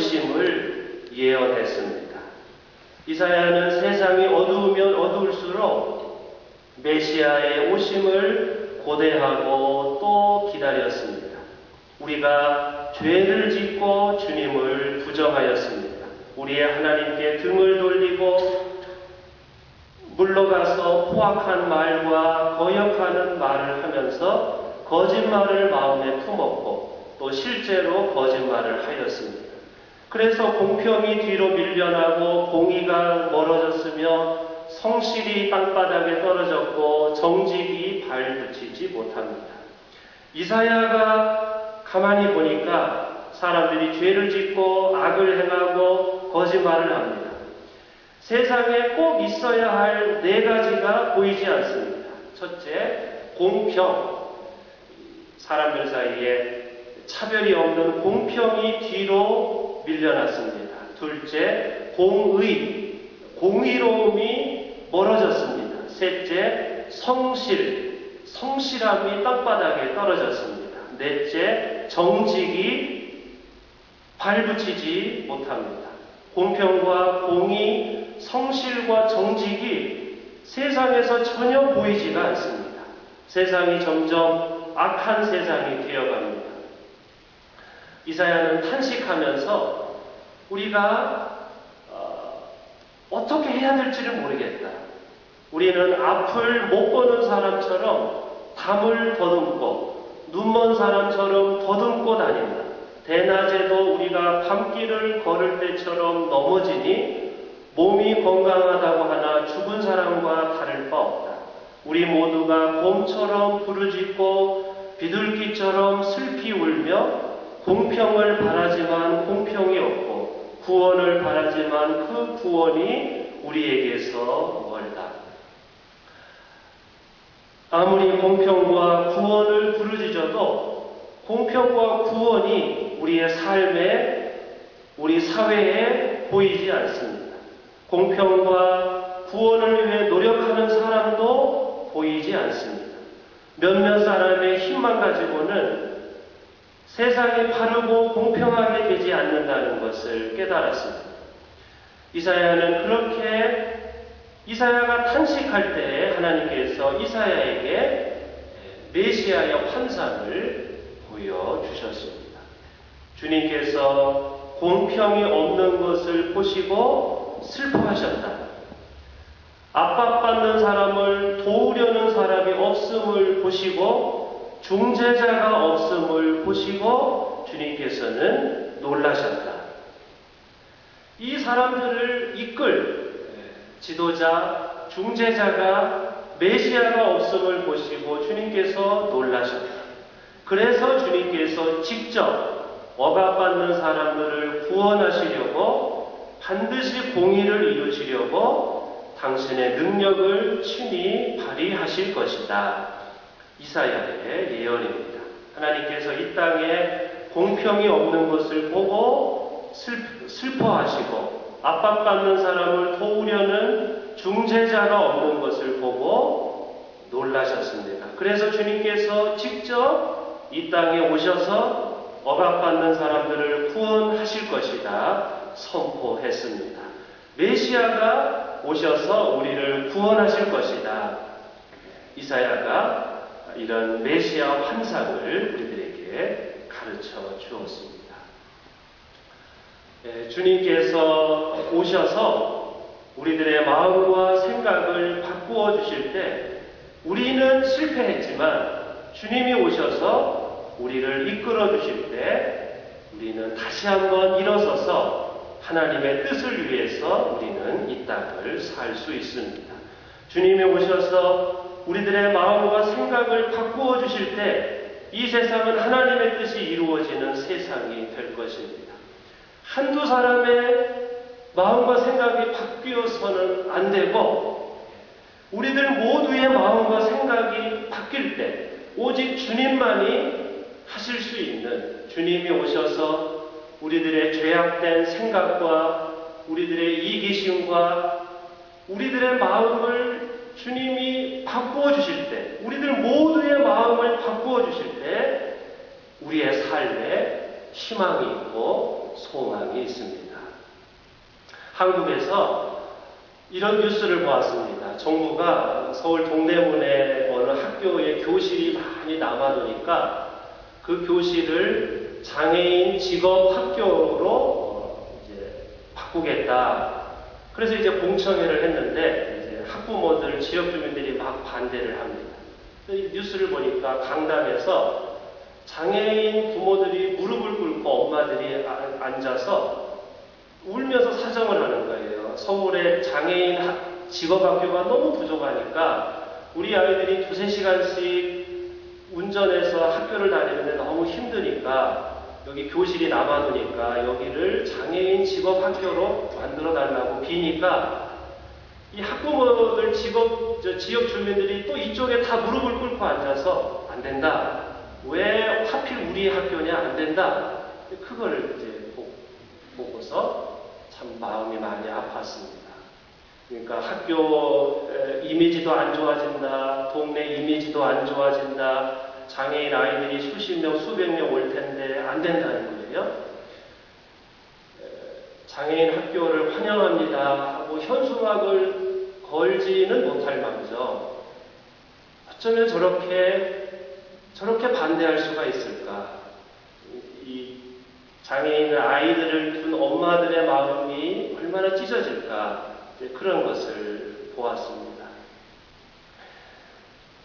오심을 예언했습니다. 이사야는 세상이 어두우면 어두울수록 메시아의 오심을 고대하고 또 기다렸습니다. 우리가 죄를 짓고 주님을 부정하였습니다. 우리의 하나님께 등을 돌리고 물러가서 포악한 말과 거역하는 말을 하면서 거짓말을 마음에 품었고 또 실제로 거짓말을 하였습니다. 그래서 공평이 뒤로 밀려나고 공의가 멀어졌으며 성실이 땅바닥에 떨어졌고 정직이 발붙이지 못합니다. 이사야가 가만히 보니까 사람들이 죄를 짓고 악을 행하고 거짓말을 합니다. 세상에 꼭 있어야 할 네 가지가 보이지 않습니다. 첫째, 공평. 사람들 사이에 차별이 없는 공평이 뒤로 밀려났습니다. 둘째, 공의. 공의로움이 멀어졌습니다. 셋째, 성실. 성실함이 땅바닥에 떨어졌습니다. 넷째, 정직이 발붙이지 못합니다. 공평과 공의, 성실과 정직이 세상에서 전혀 보이지가 않습니다. 세상이 점점 악한 세상이 되어갑니다. 이사야는 탄식하면서 우리가 어떻게 해야 될지를 모르겠다. 우리는 앞을 못 보는 사람처럼 담을 더듬고 눈먼 사람처럼 더듬고 다닌다. 대낮에도 우리가 밤길을 걸을 때처럼 넘어지니 몸이 건강하다고 하나 죽은 사람과 다를 바 없다. 우리 모두가 곰처럼 부르짖고 비둘기처럼 슬피 울며 공평을 바라지만 공평이 없고 구원을 바라지만 그 구원이 우리에게서 멀다. 아무리 공평과 구원을 부르짖어도 공평과 구원이 우리의 삶에, 우리 사회에 보이지 않습니다. 공평과 구원을 위해 노력하는 사람도 보이지 않습니다. 몇몇 사람의 힘만 가지고는 세상이 바르고 공평하게 되지 않는다는 것을 깨달았습니다. 이사야는 그렇게 이사야가 탄식할 때에 하나님께서 이사야에게 메시아의 환상을 보여주셨습니다. 주님께서 공평이 없는 것을 보시고 슬퍼하셨다. 압박받는 사람을 도우려는 사람이 없음을 보시고 중재자가 없음을 보시고 주님께서는 놀라셨다. 이 사람들을 이끌 지도자, 중재자가 메시아가 없음을 보시고 주님께서 놀라셨다. 그래서 주님께서 직접 억압받는 사람들을 구원하시려고 반드시 공의를 이루시려고 당신의 능력을 친히 발휘하실 것이다. 이사야의 예언입니다. 하나님께서 이 땅에 공평이 없는 것을 보고 슬퍼하시고 압박받는 사람을 도우려는 중재자가 없는 것을 보고 놀라셨습니다. 그래서 주님께서 직접 이 땅에 오셔서 억압받는 사람들을 구원하실 것이다 선포했습니다. 메시아가 오셔서 우리를 구원하실 것이다. 이사야가 이런 메시아 환상을 우리들에게 가르쳐 주었습니다. 주님께서 오셔서 우리들의 마음과 생각을 바꾸어 주실 때 우리는 실패했지만 주님이 오셔서 우리를 이끌어 주실 때 우리는 다시 한번 일어서서 하나님의 뜻을 위해서 우리는 이 땅을 살 수 있습니다. 주님이 오셔서 우리들의 마음과 생각을 바꾸어 주실 때 이 세상은 하나님의 뜻이 이루어지는 세상이 될 것입니다. 한두 사람의 마음과 생각이 바뀌어서는 안 되고 우리들 모두의 마음과 생각이 바뀔 때 오직 주님만이 하실 수 있는, 주님이 오셔서 우리들의 죄악된 생각과 우리들의 이기심과 우리들의 마음을 주님이 바꾸어 주실 때, 우리들 모두의 마음을 바꾸어 주실 때 우리의 삶에 희망이 있고 소망이 있습니다. 한국에서 이런 뉴스를 보았습니다. 정부가 서울 동대문에 어느 학교에 교실이 많이 남아도니까 그 교실을 장애인 직업 학교로 이제 바꾸겠다. 그래서 이제 공청회를 했는데 이제 학부모들, 지역 주민들이 막 반대를 합니다. 이 뉴스를 보니까 강당에서 장애인 부모들이 무릎을 꿇고 엄마들이 앉아서 울면서 사정을 하는 거예요. 서울의 장애인 직업학교가 너무 부족하니까 우리 아이들이 2~3시간씩 운전해서 학교를 다니는데 너무 힘드니까 여기 교실이 남아도니까 여기를 장애인 직업학교로 만들어 달라고 비니까 이 학부모들 지역 주민들이 또 이쪽에 다 무릎을 꿇고 앉아서 안 된다. 왜 하필 우리 학교냐? 안 된다. 그걸 이제 보고서 참 마음이 많이 아팠습니다. 그러니까 학교 이미지도 안 좋아진다. 동네 이미지도 안 좋아진다. 장애인 아이들이 수십 명, 수백 명 올 텐데 안 된다는 거예요. 장애인 학교를 환영합니다 하고 현수막을 걸지는 못할 망정 어쩌면 저렇게 반대할 수가 있을까? 이 장애인 아이들을 둔 엄마들의 마음이 얼마나 찢어질까? 그런 것을 보았습니다.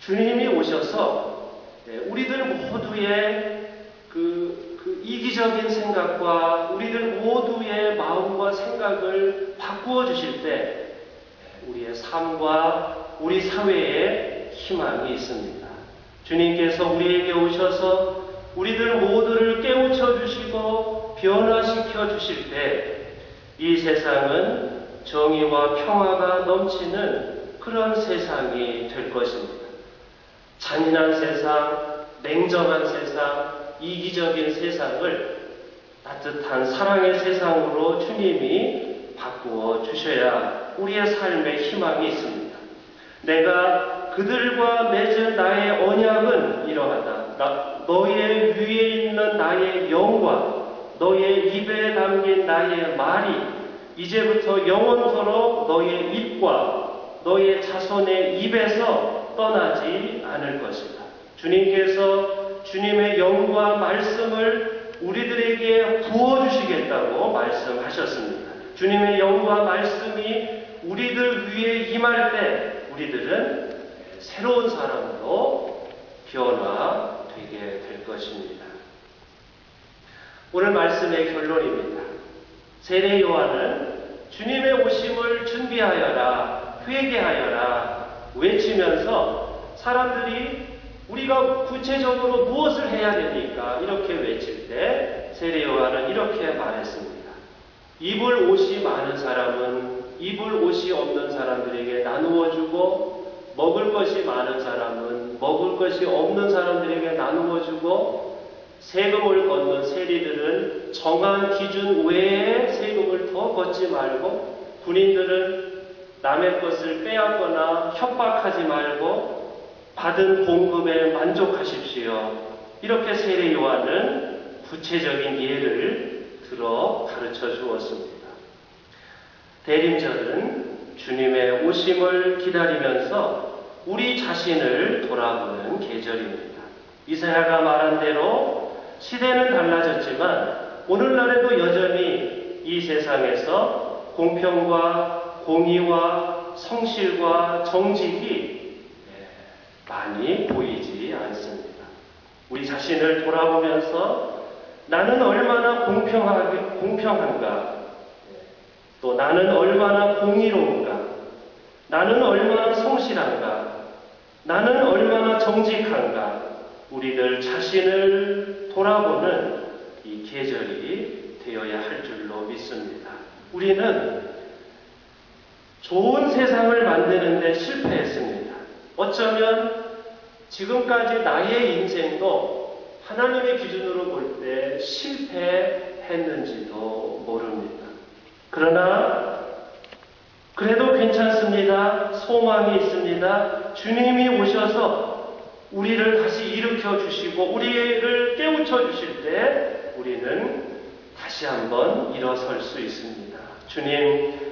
주님이 오셔서 우리들 모두의 그 이기적인 생각과 우리들 모두의 마음과 생각을 바꾸어 주실 때 우리의 삶과 우리 사회에 희망이 있습니다. 주님께서 우리에게 오셔서 우리들 모두를 깨우쳐 주시고 변화시켜 주실 때 이 세상은 정의와 평화가 넘치는 그런 세상이 될 것입니다. 잔인한 세상, 냉정한 세상, 이기적인 세상을 따뜻한 사랑의 세상으로 주님이 바꾸어 주셔야 우리의 삶에 희망이 있습니다. 내가 그들과 맺은 나의 언약은 이러하다. 너의 위에 있는 나의 영과 너의 입에 담긴 나의 말이 이제부터 영원토록 너의 입과 너의 자손의 입에서 떠나지 않을 것이다. 주님께서 주님의 영과 말씀을 우리들에게 부어주시겠다고 말씀하셨습니다. 주님의 영과 말씀이 우리들 위에 임할 때 우리들은 새로운 사람으로 변화되게 될 것입니다. 오늘 말씀의 결론입니다. 세례 요한은 주님의 오심을 준비하여라, 회개하여라 외치면서 사람들이 우리가 구체적으로 무엇을 해야 됩니까? 이렇게 외칠 때 세례 요한은 이렇게 말했습니다. 입을 옷이 많은 사람은 입을 옷이 없는 사람들에게 나누어 주고 먹을 것이 많은 사람은 먹을 것이 없는 사람들에게 나누어 주고 세금을 걷는 세리들은 정한 기준 외에 세금을 더 걷지 말고 군인들은 남의 것을 빼앗거나 협박하지 말고 받은 봉급에 만족하십시오. 이렇게 세례 요한은 구체적인 예를 들어 가르쳐 주었습니다. 대림절은 주님의 오심을 기다리면서 우리 자신을 돌아보는 계절입니다. 이사야가 말한 대로 시대는 달라졌지만 오늘날에도 여전히 이 세상에서 공평과 공의와 성실과 정직이 많이 보이지 않습니다. 우리 자신을 돌아보면서 나는 얼마나 공평한가, 또 나는 얼마나 공의로운가, 나는 얼마나 성실한가, 나는 얼마나 정직한가, 우리들 자신을 돌아보는 이 계절이 되어야 할 줄로 믿습니다. 우리는 좋은 세상을 만드는 데 실패했습니다. 어쩌면 지금까지 나의 인생도 하나님의 기준으로 볼 때 실패했는지도 모릅니다. 그러나 그래도 괜찮습니다. 소망이 있습니다. 주님이 오셔서 우리를 다시 일으켜 주시고 우리를 깨우쳐 주실 때 우리는 다시 한번 일어설 수 있습니다.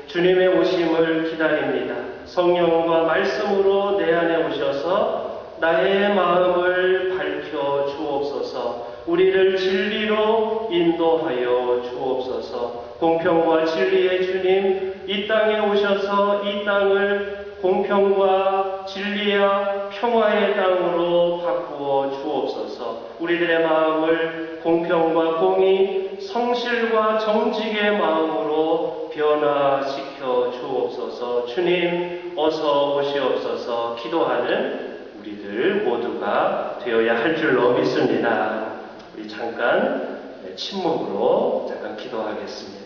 주님의 오심을 기다립니다. 성령과 말씀으로 내 안에 오셔서 나의 마음을 밝혀 주옵소서. 우리를 진리로 인도하여 주옵소서. 공평과 진리의 주님, 이 땅에 오셔서 이 땅을 공평과 진리와 평화의 땅으로 바꾸어 주옵소서. 우리들의 마음을 공평과 공의, 성실과 정직의 마음으로 변화시켜 주옵소서. 주님 어서 오시옵소서. 기도하는 우리들 모두가 되어야 할 줄로 믿습니다. 우리 잠깐 침묵으로 기도하겠습니다.